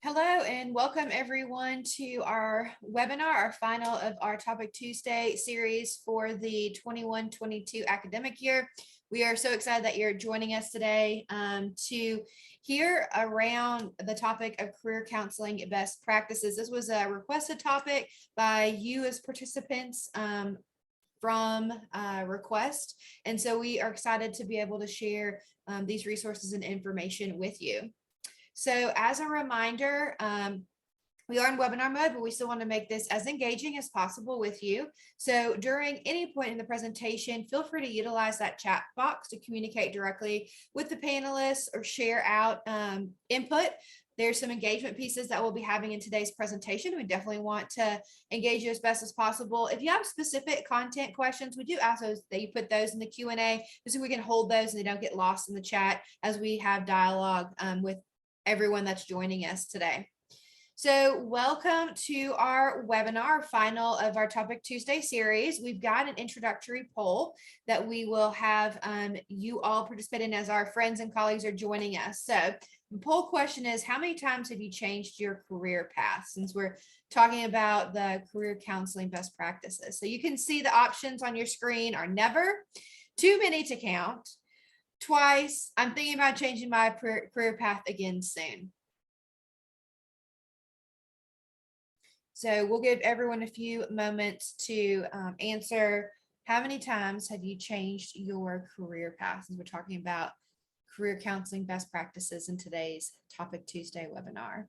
Hello and welcome everyone to our webinar, our final of our Topic Tuesday series for the 21-22 academic year. We are so excited that you're joining us today to hear around the topic of career counseling best practices. This was a requested topic by you as participants from request. And so we are excited to be able to share these resources and information with you. So as a reminder, we are in webinar mode, but we still want to make this as engaging as possible with you. So during any point in the presentation, feel free to utilize that chat box to communicate directly with the panelists or share out input. There's some engagement pieces that we'll be having in today's presentation. We definitely want to engage you as best as possible. If you have specific content questions, we do ask those that you put those in the Q&A so we can hold those and they don't get lost in the chat as we have dialogue with everyone that's joining us today. So welcome to our webinar, final of our Topic Tuesday series. We've got an introductory poll that we will have you all participate in as our friends and colleagues are joining us. So the poll question is, how many times have you changed your career path? Since we're talking about the career counseling best practices. So you can see the options on your screen are never, too many to count, twice, I'm thinking about changing my career path again soon. So we'll give everyone a few moments to answer how many times have you changed your career path, as we're talking about career counseling best practices in today's Topic Tuesday webinar.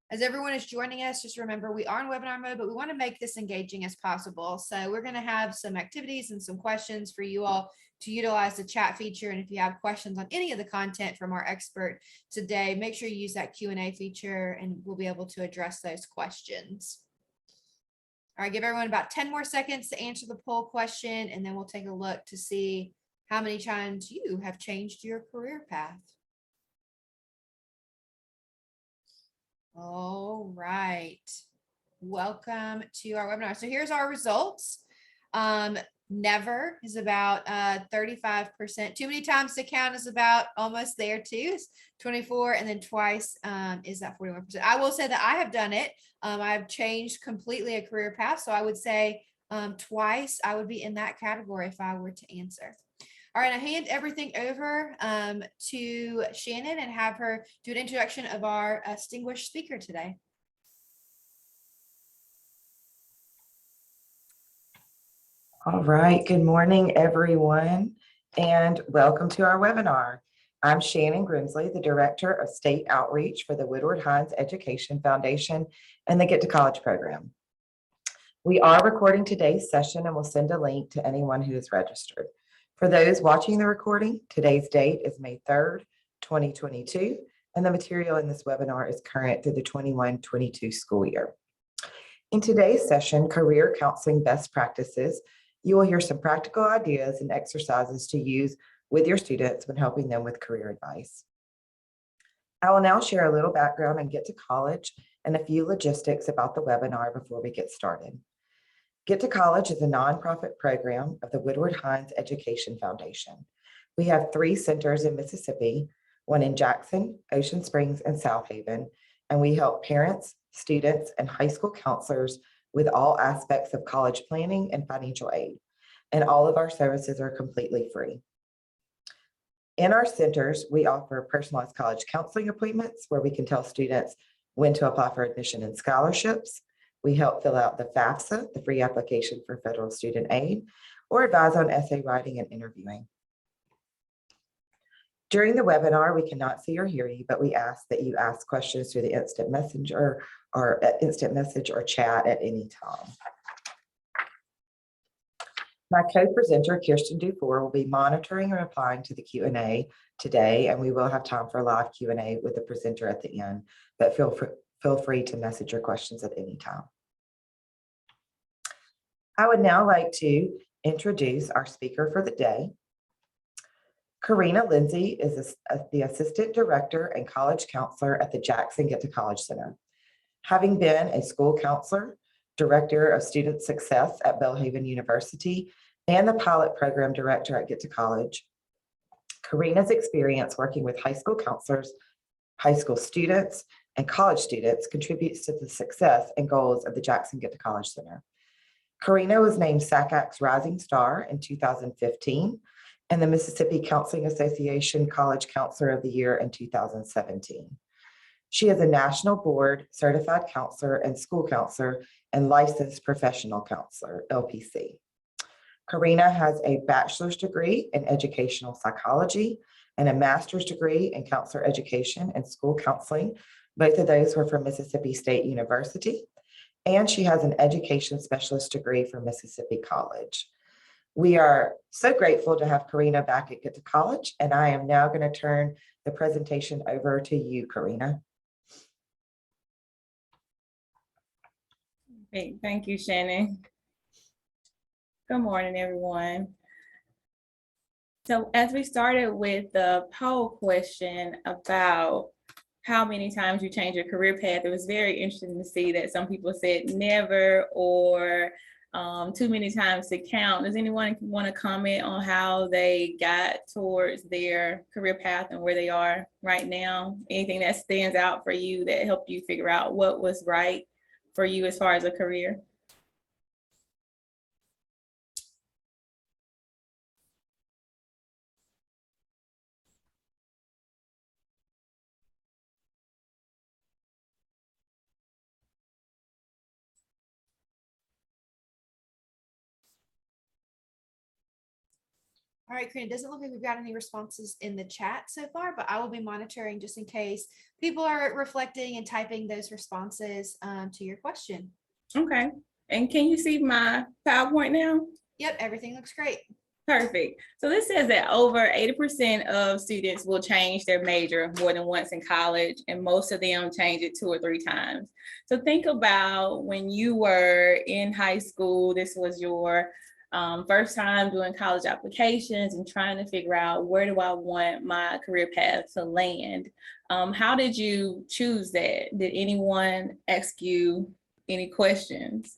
As everyone is joining us, just remember we are in webinar mode, but we want to make this engaging as possible. So we're going to have some activities and some questions for you all to utilize the chat feature. And if you have questions on any of the content from our expert today, make sure you use that Q&A feature and we'll be able to address those questions. All right, give everyone about 10 more seconds to answer the poll question, and then we'll take a look to see how many times you have changed your career path. All right, welcome to our webinar. So here's our results. Never is about 35%. Too many times to count is about almost there too. It's 24, and then twice is that 41%. I will say that I have done it. I've changed completely a career path. So I would say twice I would be in that category if I were to answer. All right, I hand everything over to Shannon and have her do an introduction of our distinguished speaker today. All right, good morning, everyone, and welcome to our webinar. I'm Shannon Grimsley, the Director of State Outreach for the Woodward-Hines Education Foundation and the Get to College program. We are recording today's session and will send a link to anyone who is registered. For those watching the recording, today's date is May 3rd, 2022, and the material in this webinar is current through the 21-22 school year. In today's session, Career Counseling Best Practices, you will hear some practical ideas and exercises to use with your students when helping them with career advice. I will now share a little background on Get to College and a few logistics about the webinar before we get started. Get to College is a nonprofit program of the Woodward-Hines Education Foundation. We have 3 centers in Mississippi, one in Jackson, Ocean Springs, and South Haven, and we help parents, students, and high school counselors with all aspects of college planning and financial aid, and all of our services are completely free. In our centers, we offer personalized college counseling appointments where we can tell students when to apply for admission and scholarships. We help fill out the FAFSA, the free application for federal student aid, or advise on essay writing and interviewing. During the webinar, we cannot see or hear you, but we ask that you ask questions through the instant message or chat at any time. My co-presenter, Kirsten Dufour, will be monitoring and replying to the Q&A today, and we will have time for a live Q&A with the presenter at the end, but feel free to message your questions at any time. I would now like to introduce our speaker for the day. Carina Lindsey is the Assistant Director and College Counselor at the Jackson Get to College Center. Having been a school counselor, Director of Student Success at Belhaven University, and the Pilot Program Director at Get to College, Carina's experience working with high school counselors high school students, and college students contributes to the success and goals of the Jackson Get to College Center. Carina was named SACAC's Rising Star in 2015 and the Mississippi Counseling Association College Counselor of the Year in 2017. She is a national board certified counselor and school counselor and licensed professional counselor, LPC. Carina has a bachelor's degree in educational psychology and a master's degree in counselor education and school counseling. Both of those were from Mississippi State University. And she has an education specialist degree from Mississippi College. We are so grateful to have Carina back at Get to College, and I am now going to turn the presentation over to you, Carina. Great, thank you, Shannon. Good morning, everyone. So as we started with the poll question about how many times you change your career path, it was very interesting to see that some people said never or too many times to count. Does anyone want to comment on how they got towards their career path and where they are right now? Anything that stands out for you that helped you figure out what was right for you as far as a career? All right, Karina, it doesn't look like we've got any responses in the chat so far, but I will be monitoring just in case people are reflecting and typing those responses to your question. Okay, and can you see my PowerPoint now? Yep, everything looks great. Perfect. So this says that over 80% of students will change their major more than once in college, and most of them change it 2 or 3 times. So think about when you were in high school, this was your first time doing college applications and trying to figure out, where do I want my career path to land? How did you choose that? Did anyone ask you any questions?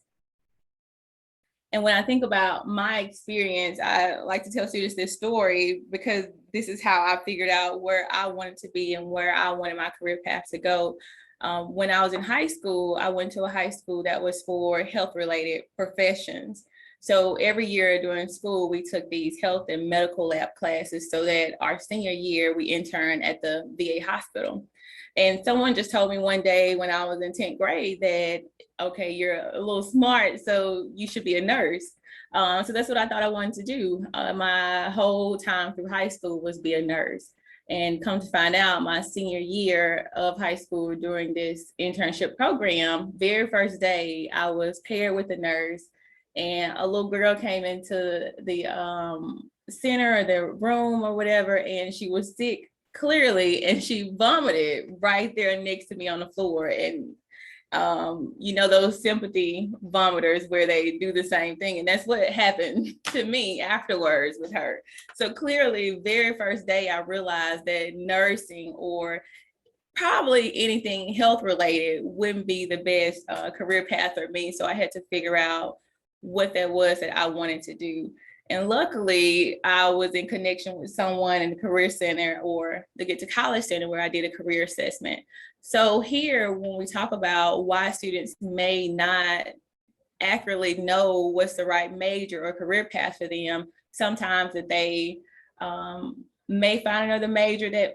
And when I think about my experience, I like to tell students this story because this is how I figured out where I wanted to be and where I wanted my career path to go. When I was in high school, I went to a high school that was for health-related professions. So every year during school, we took these health and medical lab classes so that our senior year, we interned at the VA hospital. And someone just told me one day when I was in 10th grade that, okay, you're a little smart, so you should be a nurse. So that's what I thought I wanted to do. My whole time through high school was be a nurse. And come to find out, my senior year of high school during this internship program, very first day, I was paired with a nurse, and a little girl came into the center or the room or whatever, and she was sick clearly, and she vomited right there next to me on the floor. And you know, those sympathy vomiters where they do the same thing, and that's what happened to me afterwards with her. So clearly, very first day, I realized that nursing or probably anything health related wouldn't be the best career path for me. So I had to figure out what that was that I wanted to do. And luckily, I was in connection with someone in the Career Center or the Get to College Center where I did a career assessment. So here, when we talk about why students may not accurately know what's the right major or career path for them, sometimes that they may find another major that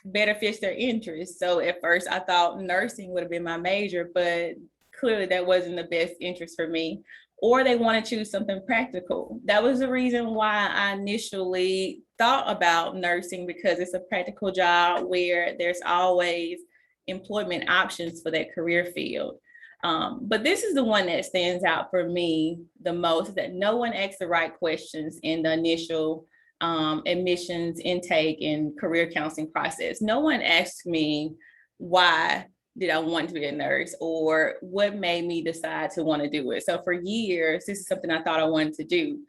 better fits their interests. So at first, I thought nursing would have been my major, but clearly that wasn't the best interest for me. Or they want to choose something practical. That was the reason why I initially thought about nursing, because it's a practical job where there's always employment options for that career field. But this is the one that stands out for me the most, that no one asked the right questions in the initial admissions intake and career counseling process. No one asked me why did I want to be a nurse or what made me decide to want to do it. So for years, this is something I thought I wanted to do.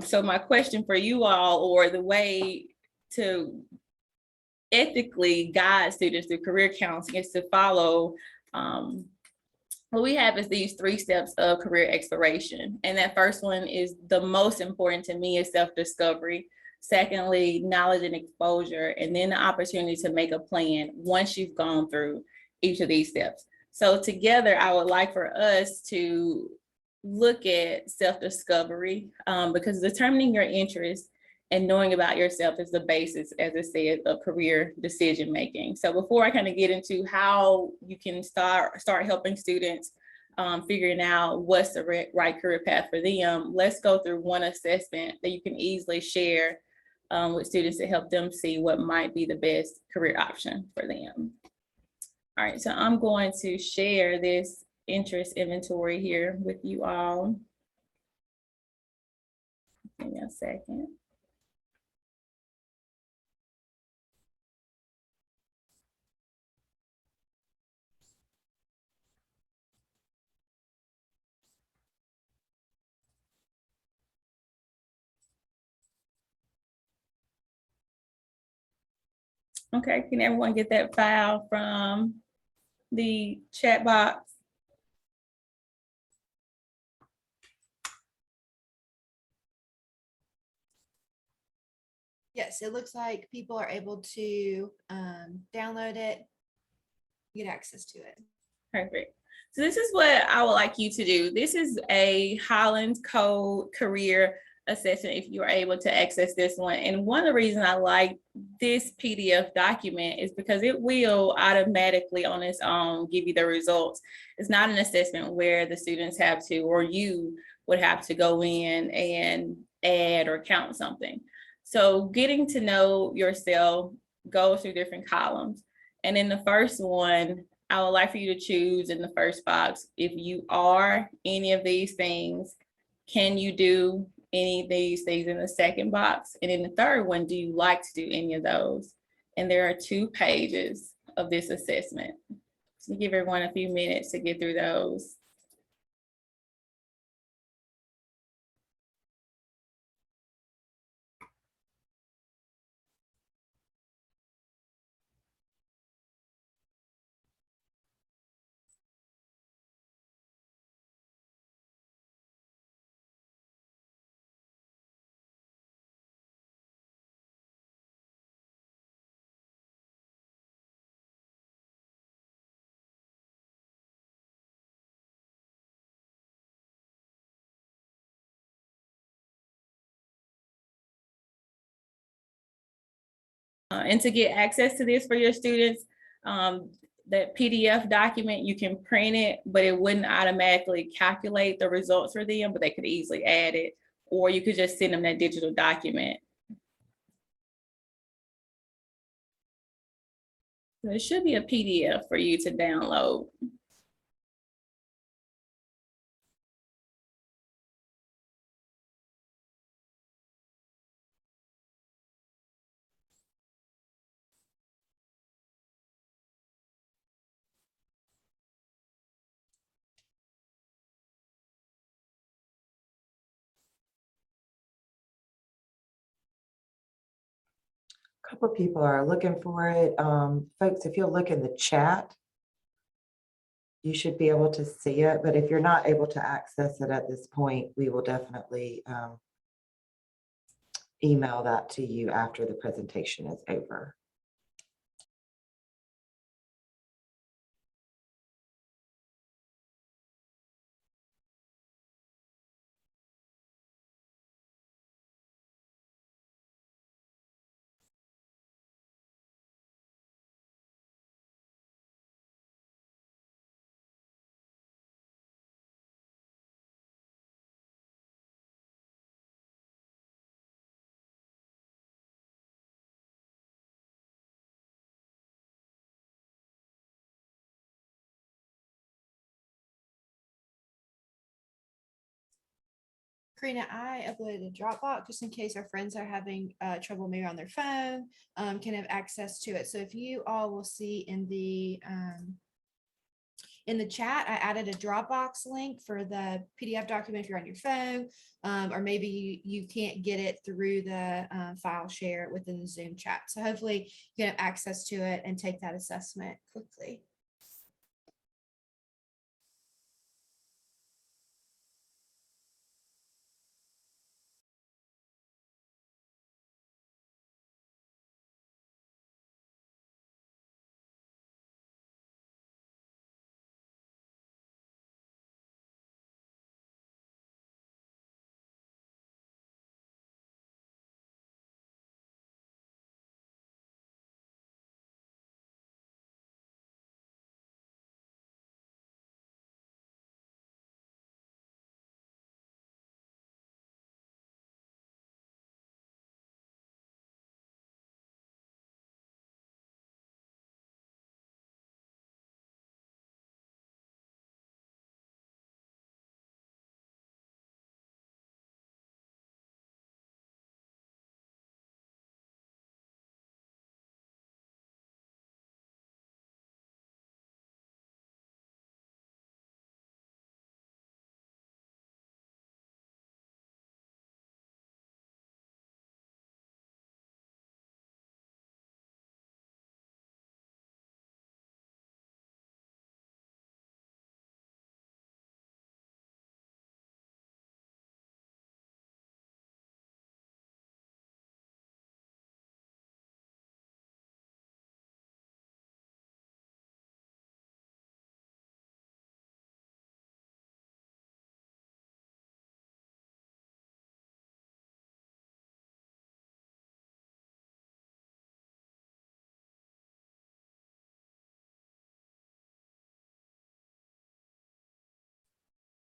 So my question for you all, or the way to ethically guide students through career counseling, is to follow what we have is these 3 steps of career exploration. And that first one is the most important to me, is self-discovery. Secondly, knowledge and exposure, and then the opportunity to make a plan once you've gone through each of these steps. So together, I would like for us to look at self-discovery, because determining your interests and knowing about yourself is the basis, as I said, of career decision making. So before I kind of get into how you can start helping students figuring out what's the right career path for them, let's go through one assessment that you can easily share with students to help them see what might be the best career option for them. All right, so I'm going to share this interest inventory here with you all. Give me a second. Okay, can everyone get that file from the chat box? Yes, it looks like people are able to download it, get access to it. Perfect. So this is what I would like you to do. This is a Highlands Code career assessment if you are able to access this one. And one of the reasons I like this PDF document is because it will automatically on its own give you the results. It's not an assessment where the students have to, or you would have to go in and add or count something. So getting to know yourself goes through different columns. And in the first one, I would like for you to choose in the first box, if you are any of these things, can you do any of these things in the second box? And in the third one, do you like to do any of those? And there are 2 pages of this assessment. So give everyone a few minutes to get through those. And to get access to this for your students, that PDF document, you can print it, but it wouldn't automatically calculate the results for them, but they could easily add it, or you could just send them that digital document. So it should be a PDF for you to download. A couple of people are looking for it. Folks, if you'll look in the chat, you should be able to see it, but if you're not able to access it at this point, we will definitely email that to you after the presentation is over. Karina, I uploaded a Dropbox just in case our friends are having trouble maybe on their phone, can have access to it. So if you all will see in the chat, I added a Dropbox link for the PDF document if you're on your phone, or maybe you can't get it through the file share within the Zoom chat. So hopefully you can have access to it and take that assessment quickly.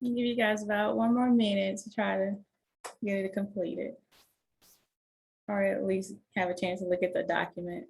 I'll give you guys about 1 more minute to try to get it completed. Or at least have a chance to look at the document.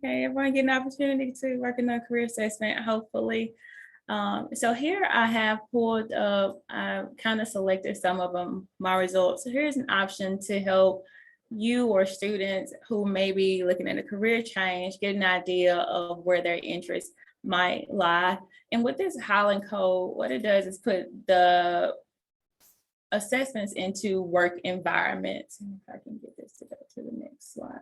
Okay, everyone get an opportunity to work in a career assessment, hopefully. So here I have pulled up, I kind of selected some of them, my results. So here's an option to help you or students who may be looking at a career change, get an idea of where their interests might lie. And with this Highland code, what it does is put the assessments into work environments. If I can get this to go to the next slide.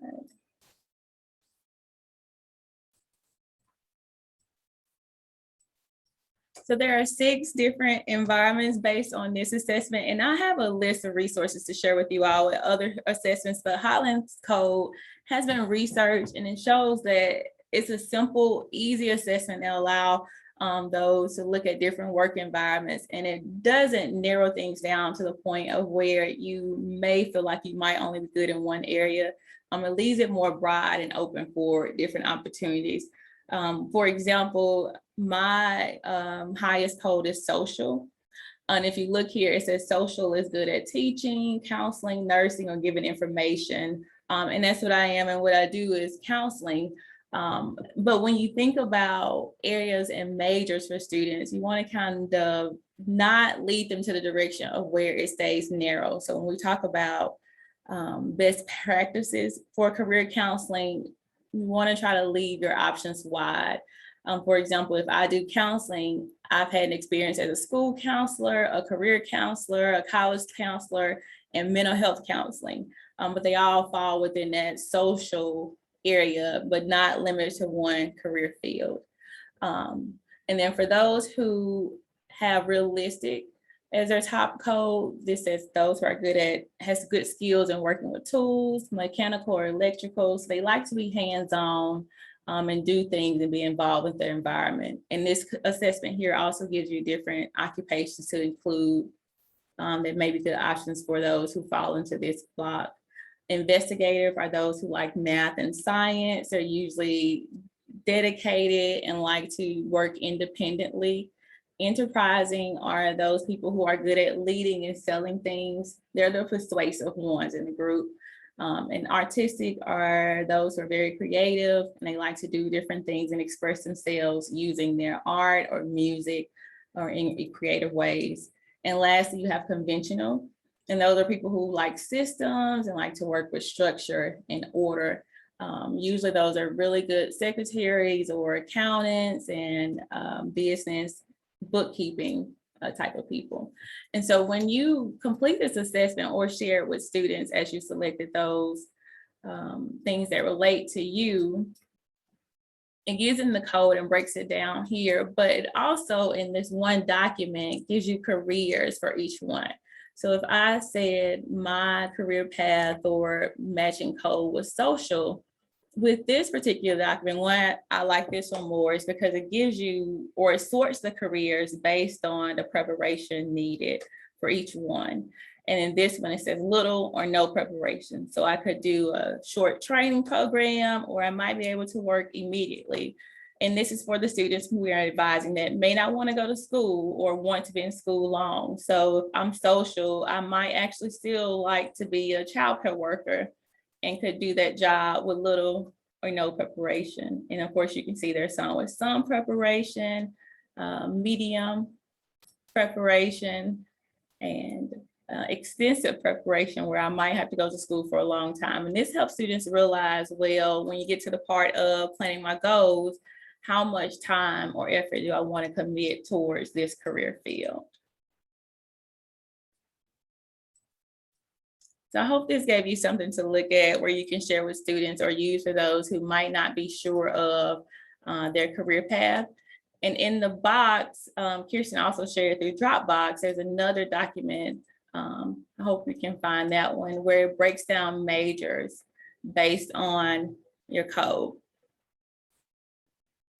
So there are 6 different environments based on this assessment, and I have a list of resources to share with you all with other assessments, but Highland's Code has been researched and it shows that it's a simple, easy assessment that allow those to look at different work environments, and it doesn't narrow things down to the point of where you may feel like you might only be good in one area. It leaves it more broad and open for different opportunities. For example, my highest code is social. And if you look here, it says social is good at teaching, counseling, nursing, or giving information. And that's what I am. And what I do is counseling. But when you think about areas and majors for students, you want to kind of not lead them to the direction of where it stays narrow. So when we talk about best practices for career counseling, you want to try to leave your options wide. For example, if I do counseling, I've had an experience as a school counselor, a career counselor, a college counselor, and mental health counseling. But they all fall within that social area, but not limited to one career field. And then for those who have realistic as their top code, this says those who are good at, has good skills in working with tools, mechanical or electrical. So they like to be hands-on and do things and be involved with their environment. And this assessment here also gives you different occupations to include that may be good options for those who fall into this block. Investigative are those who like math and science. They're usually dedicated and like to work independently. Enterprising are those people who are good at leading and selling things. They're the persuasive ones in the group. And artistic are those who are very creative and they like to do different things and express themselves using their art or music or in creative ways. And lastly, you have conventional, and those are people who like systems and like to work with structure and order. Usually those are really good secretaries or accountants and business bookkeeping type of people. And so when you complete this assessment or share it with students as you selected those things that relate to you, it gives them the code and breaks it down here, but it also in this one document gives you careers for each one. So if I said my career path or matching code was social, with this particular document, why I like this one more is because it gives you, or it sorts the careers based on the preparation needed for each one. And in this one, it says little or no preparation. So I could do a short training program, or I might be able to work immediately. And this is for the students who we are advising that may not want to go to school or want to be in school long. So if I'm social, I might actually still like to be a childcare worker and could do that job with little or no preparation. And of course, you can see there's some with some preparation, medium preparation, and extensive preparation where I might have to go to school for a long time. And this helps students realize, well, when you get to the part of planning my goals, how much time or effort do I want to commit towards this career field? So I hope this gave you something to look at where you can share with students or use for those who might not be sure of their career path. And in the box, Kirsten also shared through Dropbox, there's another document. I hope you can find that one where it breaks down majors based on your code.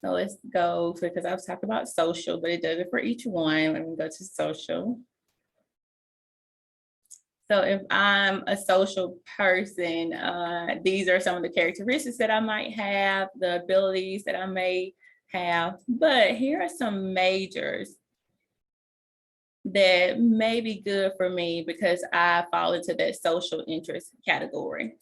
So let's go, because I was talking about social, but it does it for each one. Let me go to social. So if I'm a social person, these are some of the characteristics that I might have, the abilities that I may have, but here are some majors that may be good for me because I fall into that social interest category.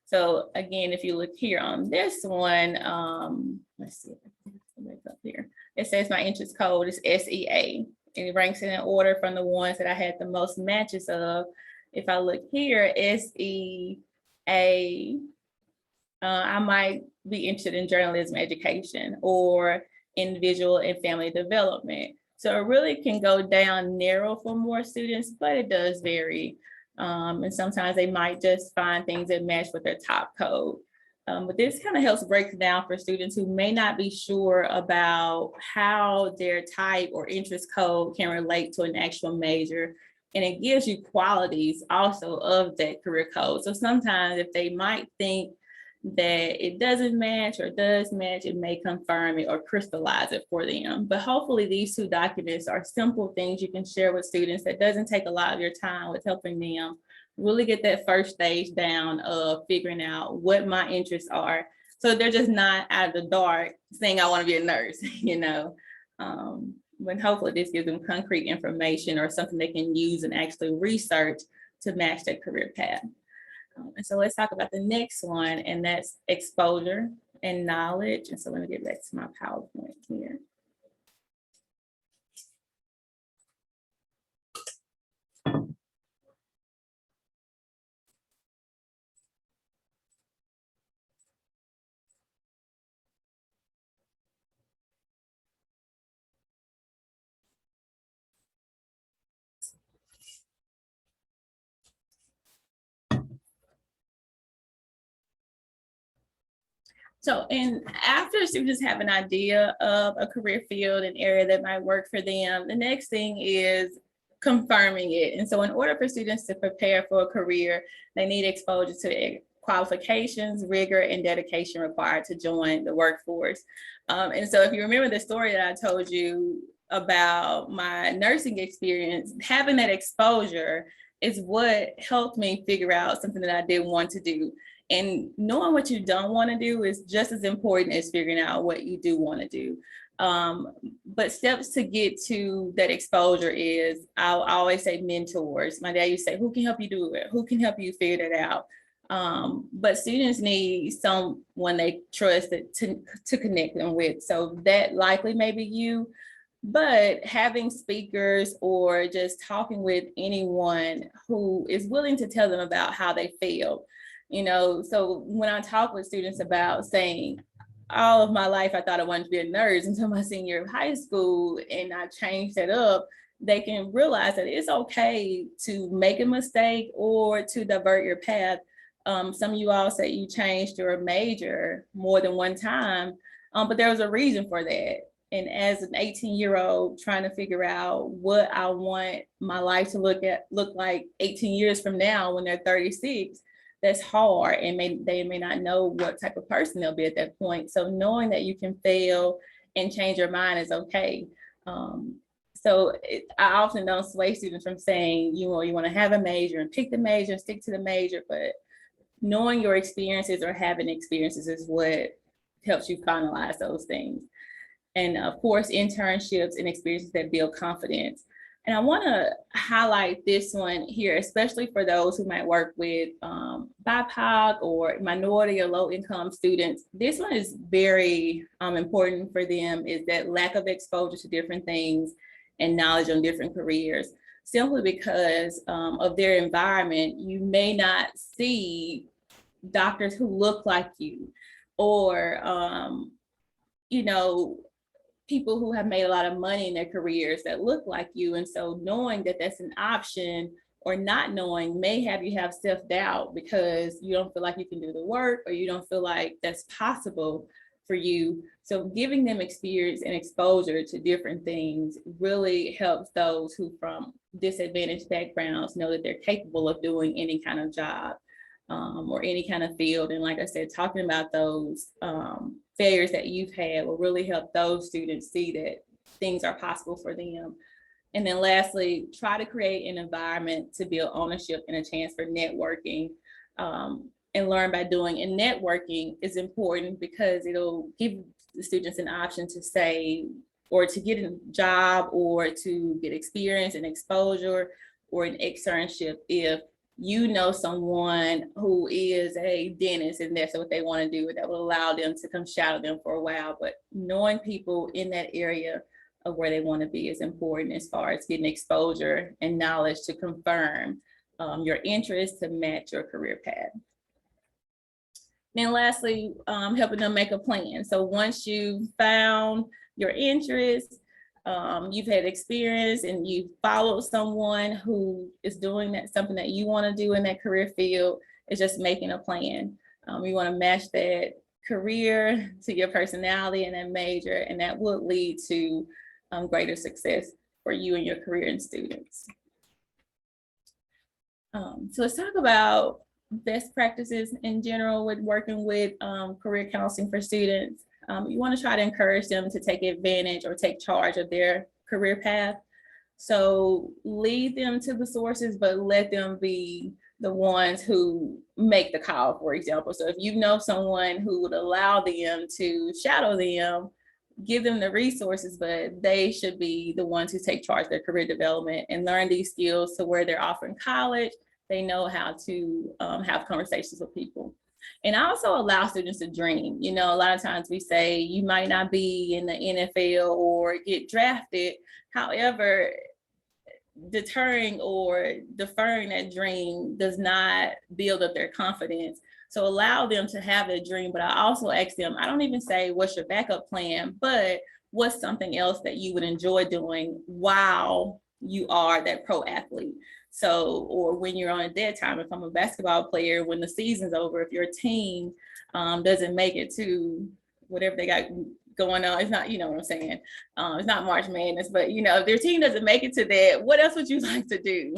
So again, if you look here on this one, let's see, up here. It says my interest code is SEA, and it ranks in order from the ones that I had the most matches of. If I look here, SEA, I might be interested in journalism education or individual and family development. So it really can go down narrow for more students, but it does vary. And sometimes they might just find things that match with their top code. But this kind of helps break it down for students who may not be sure about how their type or interest code can relate to an actual major. And it gives you qualities also of that career code. So sometimes if they might think that it doesn't match or does match, it may confirm it or crystallize it for them. But hopefully these two documents are simple things you can share with students that doesn't take a lot of your time with helping them really get that first stage down of figuring out what my interests are. So they're just not out of the dark saying, I want to be a nurse, you know. But hopefully this gives them concrete information or something they can use and actually research to match their career path. And so let's talk about the next one, and that's exposure and knowledge. And so let me get back to my PowerPoint here. So, and after students have an idea of a career field, an area that might work for them, the next thing is confirming it. And so in order for students to prepare for a career, they need exposure to the qualifications, rigor, and dedication required to join the workforce. And so if you remember the story that I told you about my nursing experience, having that exposure is what helped me figure out something that I didn't want to do. And knowing what you don't want to do is just as important as figuring out what you do want to do. But steps to get to that exposure is, I'll always say mentors. My dad used to say, who can help you do it? Who can help you figure that out? But students need someone they trust to connect them with. So that likely may be you, but having speakers or just talking with anyone who is willing to tell them about how they feel. You know, so when I talk with students about saying, all of my life I thought I wanted to be a nurse until my senior year of high school, and I changed it up, they can realize that it's okay to make a mistake or to divert your path. Some of you all say you changed your major more than one time. But there was a reason for that. And as an 18-year-old trying to figure out what I want my life to look like 18 years from now when they're 36, that's hard. And they may not know what type of person they'll be at that point. So knowing that you can fail and change your mind is okay. I often don't sway students from saying, you want to have a major and pick the major and stick to the major, but knowing your experiences or having experiences is what helps you finalize those things. And of course, internships and experiences that build confidence. And I want to highlight this one here, especially for those who might work with BIPOC or minority or low income students. This one is very important for them, is that lack of exposure to different things and knowledge on different careers. Simply because of their environment, you may not see doctors who look like you, or people who have made a lot of money in their careers that look like you. And so knowing that that's an option, or not knowing, may have you have self-doubt because you don't feel like you can do the work, or you don't feel like that's possible for you. So giving them experience and exposure to different things really helps those who from disadvantaged backgrounds know that they're capable of doing any kind of job or any kind of field. And like I said, talking about those failures that you've had will really help those students see that things are possible for them. And then lastly, try to create an environment to build ownership and a chance for networking, and learn by doing. And networking is important because it'll give the students an option to say, or to get a job, or to get experience and exposure, or an externship if you know someone who is a dentist and that's what they want to do, that will allow them to come shadow them for a while. But knowing people in that area of where they want to be is important as far as getting exposure and knowledge to confirm your interests to match your career path. Then lastly, helping them make a plan. So once you've found your interests, you've had experience and you've followed someone who is doing that, something that you want to do in that career field, is just making a plan. You want to match that career to your personality and that major, and that will lead to greater success for you and your career and students. So let's talk about best practices in general with working with career counseling for students. You want to try to encourage them to take advantage or take charge of their career path. So lead them to the sources, but let them be the ones who make the call, for example. So if you know someone who would allow them to shadow them, give them the resources, but they should be the ones who take charge of their career development and learn these skills. So where they're off in college, they know how to have conversations with people. And I also allow students to dream. You know, a lot of times we say you might not be in the NFL or get drafted. However, deterring or deferring that dream does not build up their confidence. So allow them to have that dream. But I also ask them, I don't even say what's your backup plan, but what's something else that you would enjoy doing while you are that pro athlete? So, or when you're on a dead time, if I'm a basketball player, when the season's over, if your team doesn't make it to whatever they got going on, it's not, you know what I'm saying? It's not March Madness, but you know, if their team doesn't make it to that, what else would you like to do?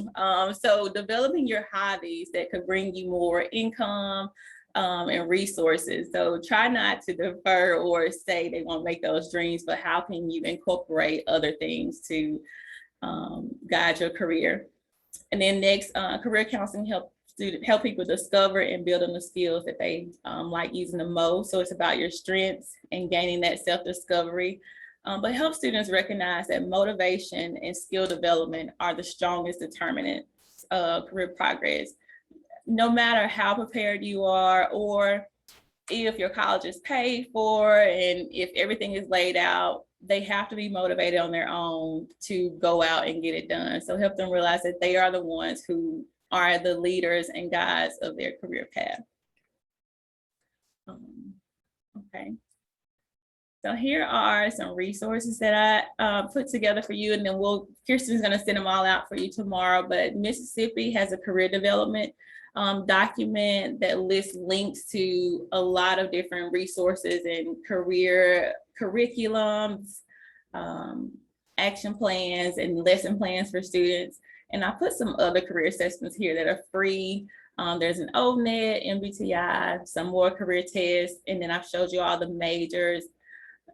So developing your hobbies that could bring you more income and resources. So try not to defer or say they won't make those dreams, but how can you incorporate other things to guide your career? And then next, career counseling help people discover and build on the skills that they like using the most. So it's about your strengths and gaining that self-discovery, but help students recognize that motivation and skill development are the strongest determinants of career progress. No matter how prepared you are, or if your college is paid for, and if everything is laid out, they have to be motivated on their own to go out and get it done. So help them realize that they are the ones who are the leaders and guides of their career path. Okay. So here are some resources that I put together for you, and then Kirsten's gonna send them all out for you tomorrow. But Mississippi has a career development document that lists links to a lot of different resources and career curriculums, action plans, and lesson plans for students. And I put some other career assessments here that are free. There's an ONET, MBTI, some more career tests, and then I've showed you all the majors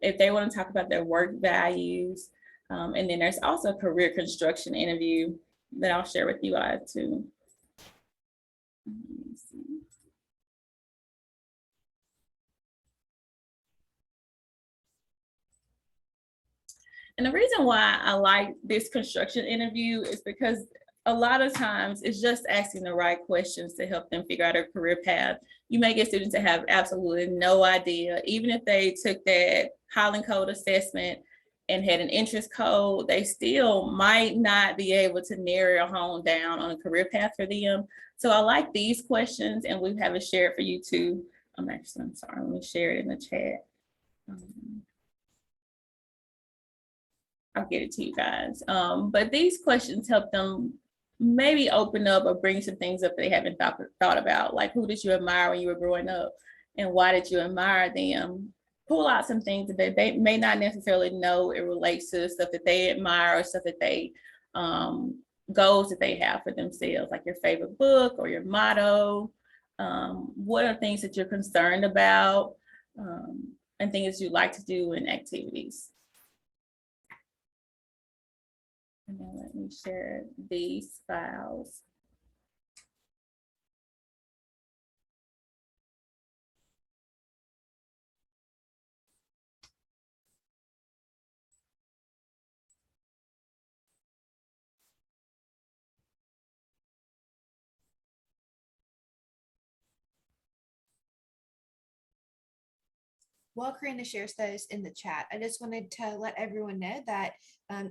if they want to talk about their work values. And then there's also a career construction interview that I'll share with you all too. Let me see. And the reason why I like this construction interview is because a lot of times it's just asking the right questions to help them figure out their career path. You may get students that have absolutely no idea, even if they took that Highland Code assessment and had an interest code, they still might not be able to narrow home down on a career path for them. So I like these questions, and we have it shared for you too. I'm sorry, let me share it in the chat. I'll get it to you guys. But these questions help them maybe open up or bring some things up they haven't thought about, like who did you admire when you were growing up and why did you admire them? Pull out some things that they may not necessarily know it relates to stuff that they admire or stuff that they, goals that they have for themselves, like your favorite book or your motto. What are things that you're concerned about, and things you like to do in activities. And then let me share these files. While Karina shares those in the chat, I just wanted to let everyone know that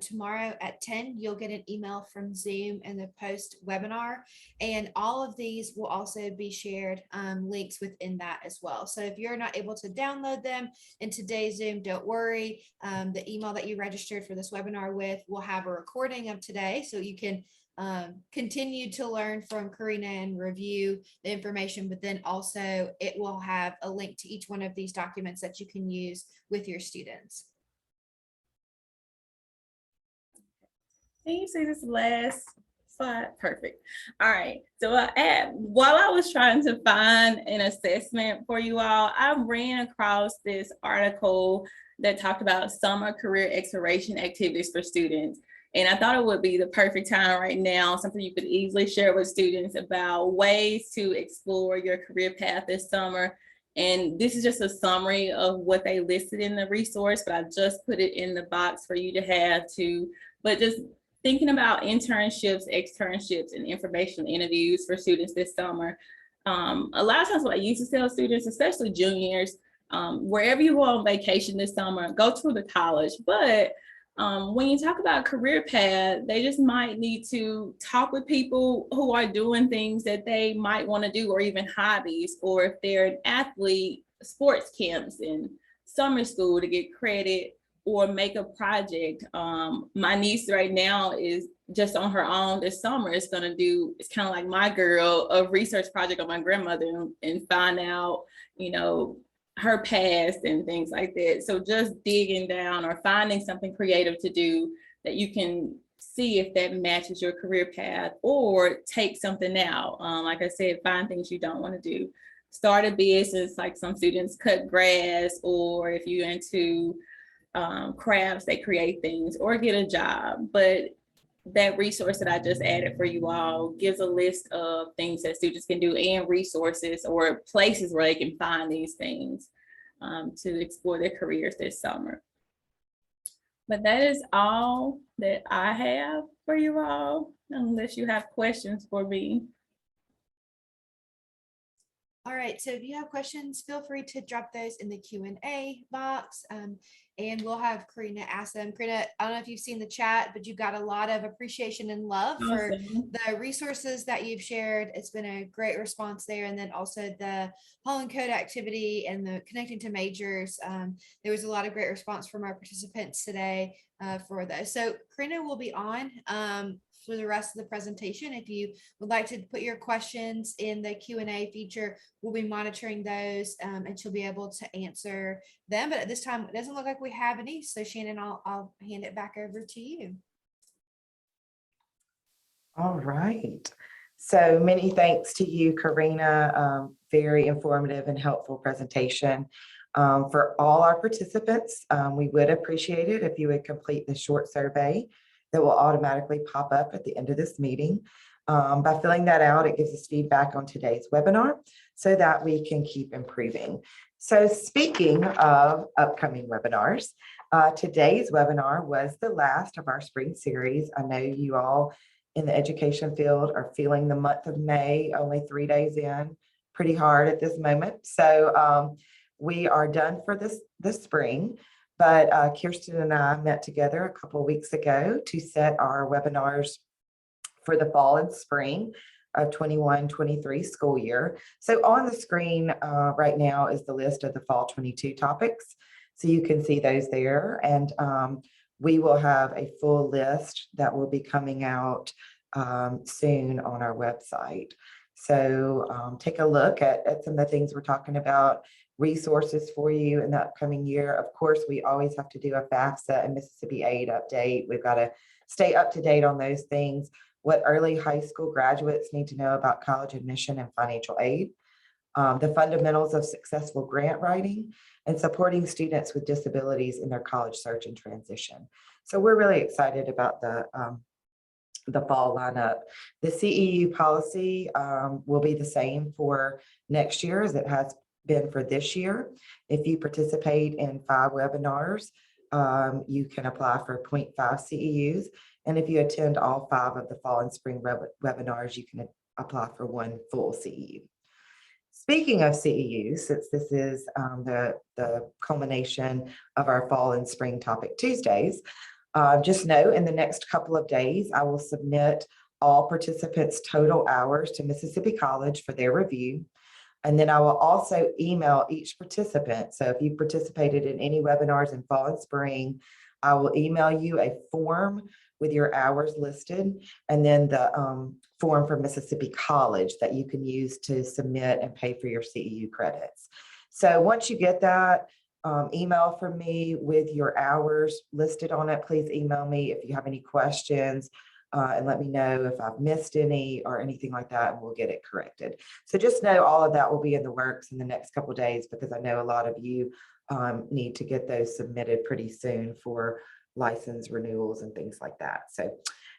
tomorrow at 10, you'll get an email from Zoom in the post webinar, and all of these will also be shared links within that as well. So if you're not able to download them in today's Zoom, don't worry. The email that you registered for this webinar with will have a recording of today, so you can continue to learn from Karina and review the information, but then also it will have a link to each one of these documents that you can use with your students. Can you see this last slide? Perfect. All right. So while I was trying to find an assessment for you all, I ran across this article that talked about summer career exploration activities for students. And I thought it would be the perfect time right now, something you could easily share with students about ways to explore your career path this summer. And this is just a summary of what they listed in the resource, but I just put it in the box for you to have to, but just thinking about internships, externships, and informational interviews for students this summer. A lot of times what I used to tell students, especially juniors, wherever you go on vacation this summer, go to the college, but when you talk about career path, they just might need to talk with people who are doing things that they might want to do, or even hobbies, or if they're an athlete, sports camps and summer school to get credit or make a project. My niece right now is just on her own this summer. It's kind of like my girl, a research project on my grandmother and find out, her past and things like that. So just digging down or finding something creative to do that you can see if that matches your career path, or take something out. Like I said, find things you don't want to do. Start a business, like some students cut grass, or if you're into crafts, they create things, or get a job. But that resource that I just added for you all gives a list of things that students can do and resources or places where they can find these things to explore their careers this summer. But that is all that I have for you all, unless you have questions for me. All right, so if you have questions, feel free to drop those in the Q&A box, and we'll have Karina ask them. Karina, I don't know if you've seen the chat, but you've got a lot of appreciation and love for the resources that you've shared. It's been a great response there. And then also the Holland Code activity and the connecting to majors. There was a lot of great response from our participants today for those. So Karina will be on for the rest of the presentation. If you would like to put your questions in the Q&A feature, we'll be monitoring those, and she'll be able to answer them. But at this time, it doesn't look like we have any. So Shannon, I'll hand it back over to you. All right. So many thanks to you, Carina. Very informative and helpful presentation. For all our participants, we would appreciate it if you would complete the short survey that will automatically pop up at the end of this meeting. By filling that out, it gives us feedback on today's webinar so that we can keep improving. So speaking of upcoming webinars, today's webinar was the last of our spring series. I know you all in the education field are feeling the month of May, only 3 days in, pretty hard at this moment. So we are done for this spring, but Kirsten and I met together a couple of weeks ago to set our webinars for the fall and spring of 21-23 school year. So on the screen right now is the list of the fall 22 topics. So you can see those there, and we will have a full list that will be coming out soon on our website. So take a look at some of the things we're talking about, resources for you in the upcoming year. Of course, we always have to do a FAFSA and Mississippi Aid update. We've got to stay up to date on those things. What early high school graduates need to know about college admission and financial aid, the fundamentals of successful grant writing, and supporting students with disabilities in their college search and transition. So we're really excited about the fall lineup. The CEU policy will be the same for next year as it has been for this year. If you participate in 5 webinars, you can apply for 0.5 CEUs. And if you attend all 5 of the fall and spring webinars, you can apply for 1 full CEU. Speaking of CEUs, since this is the culmination of our fall and spring topic Tuesdays, just know in the next couple of days, I will submit all participants' total hours to Mississippi College for their review. And then I will also email each participant. So if you participated in any webinars in fall and spring, I will email you a form with your hours listed, and then the form for Mississippi College that you can use to submit and pay for your CEU credits. So once you get that email from me with your hours listed on it, please email me if you have any questions and let me know if I've missed any or anything like that, and we'll get it corrected. So just know all of that will be in the works in the next couple of days, because I know a lot of you need to get those submitted pretty soon for license renewals and things like that. So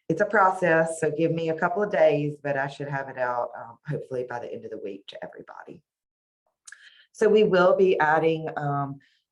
it's a process, so give me a couple of days, but I should have it out hopefully by the end of the week to everybody. So we will be adding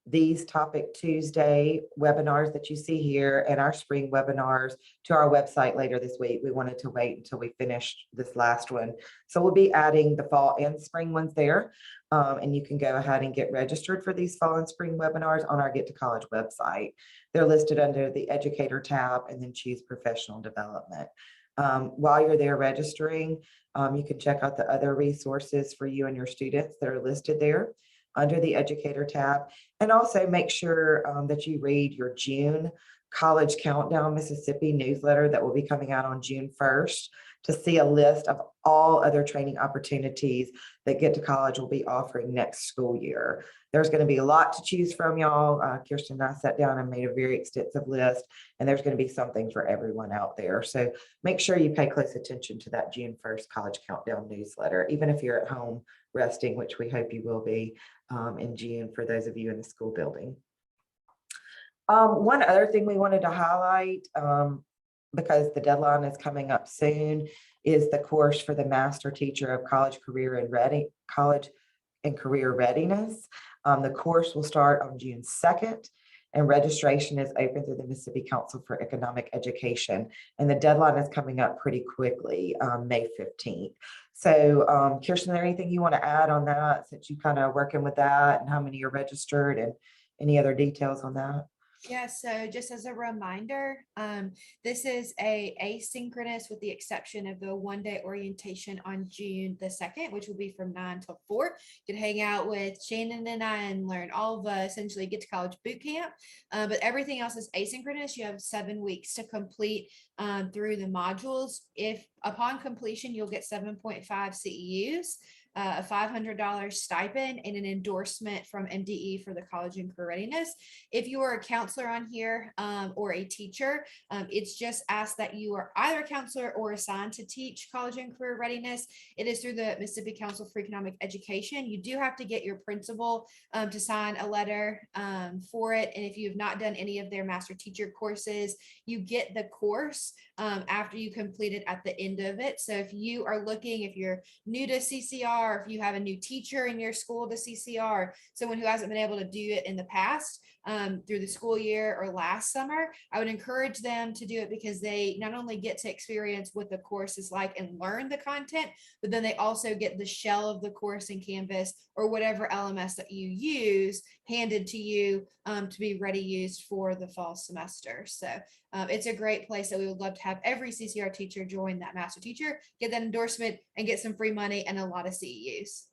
these Topic Tuesday webinars that you see here and our spring webinars to our website later this week. We wanted to wait until we finished this last one. So we'll be adding the fall and spring ones there. And you can go ahead and get registered for these fall and spring webinars on our Get to College website. They're listed under the Educator tab and then choose Professional Development. While you're there registering, you can check out the other resources for you and your students that are listed there under the Educator tab. And also make sure that you read your June College Countdown Mississippi newsletter that will be coming out on June 1st to see a list of all other training opportunities that Get to College will be offering next school year. There's going to be a lot to choose from, y'all. Kirsten and I sat down and made a very extensive list, and there's going to be something for everyone out there. So make sure you pay close attention to that June 1st College Countdown newsletter, even if you're at home resting, which we hope you will be in June for those of you in the school building. One other thing we wanted to highlight, because the deadline is coming up soon, is the course for the Master Teacher of College and Career Readiness. The course will start on June 2nd, and registration is open through the Mississippi Council for Economic Education. And the deadline is coming up pretty quickly, May 15th. So Kirsten, is there anything you want to add on that, since you kind of working with that and how many are registered and any other details on that? Yeah, so just as a reminder, this is a asynchronous with the exception of the one-day orientation on June the 2nd, which will be from 9 till 4. You can hang out with Shannon and I and learn all of essentially Get to College boot camp. But everything else is asynchronous. You have 7 weeks to complete through the modules. If upon completion, you'll get 7.5 CEUs. A $500 stipend and an endorsement from MDE for the college and career readiness. If you are a counselor on here or a teacher, it's just asked that you are either a counselor or assigned to teach college and career readiness. It is through the Mississippi Council for Economic Education. You do have to get your principal to sign a letter for it. And if you have not done any of their master teacher courses, you get the course after you complete it at the end of it. So if you are looking, if you're new to CCR, if you have a new teacher in your school to CCR, someone who hasn't been able to do it in the past through the school year or last summer, I would encourage them to do it because they not only get to experience what the course is like and learn the content, but then they also get the shell of the course in Canvas or whatever LMS that you use handed to you to be ready used for the fall semester. So it's a great place that we would love to have every CCR teacher join that master teacher, get that endorsement and get some free money and a lot of CEUs.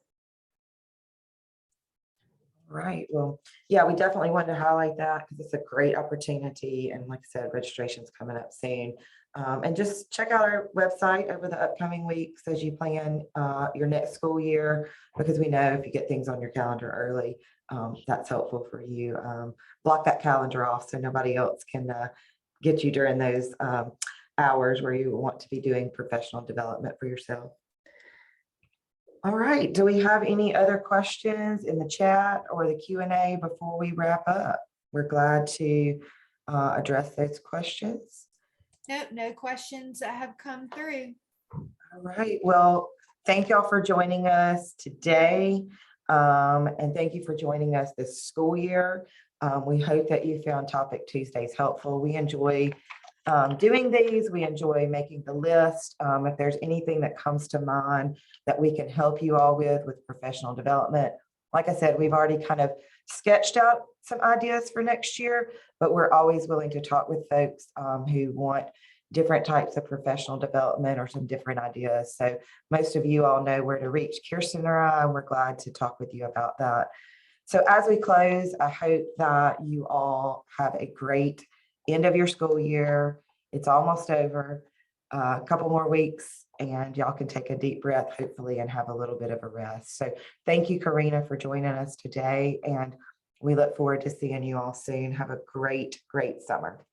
Right. Well, yeah, we definitely wanted to highlight that because it's a great opportunity. And like I said, registration's coming up soon. And just check out our website over the upcoming weeks as you plan your next school year, because we know if you get things on your calendar early, that's helpful for you. Block that calendar off so nobody else can get you during those hours where you want to be doing professional development for yourself. All right. Do we have any other questions in the chat or the Q&A before we wrap up? We're glad to address those questions. No questions that have come through. All right. Well, thank y'all for joining us today. And thank you for joining us this school year. We hope that you found Topic Tuesdays helpful. We enjoy doing these. We enjoy making the list. If there's anything that comes to mind that we can help you all with professional development, like I said, we've already kind of sketched out some ideas for next year, but we're always willing to talk with folks who want different types of professional development or some different ideas. So most of you all know where to reach Kirsten or I, and we're glad to talk with you about that. So as we close, I hope that you all have a great end of your school year. It's almost over, a couple more weeks, and y'all can take a deep breath, hopefully, and have a little bit of a rest. So thank you, Carina, for joining us today, and we look forward to seeing you all soon. Have a great, great summer.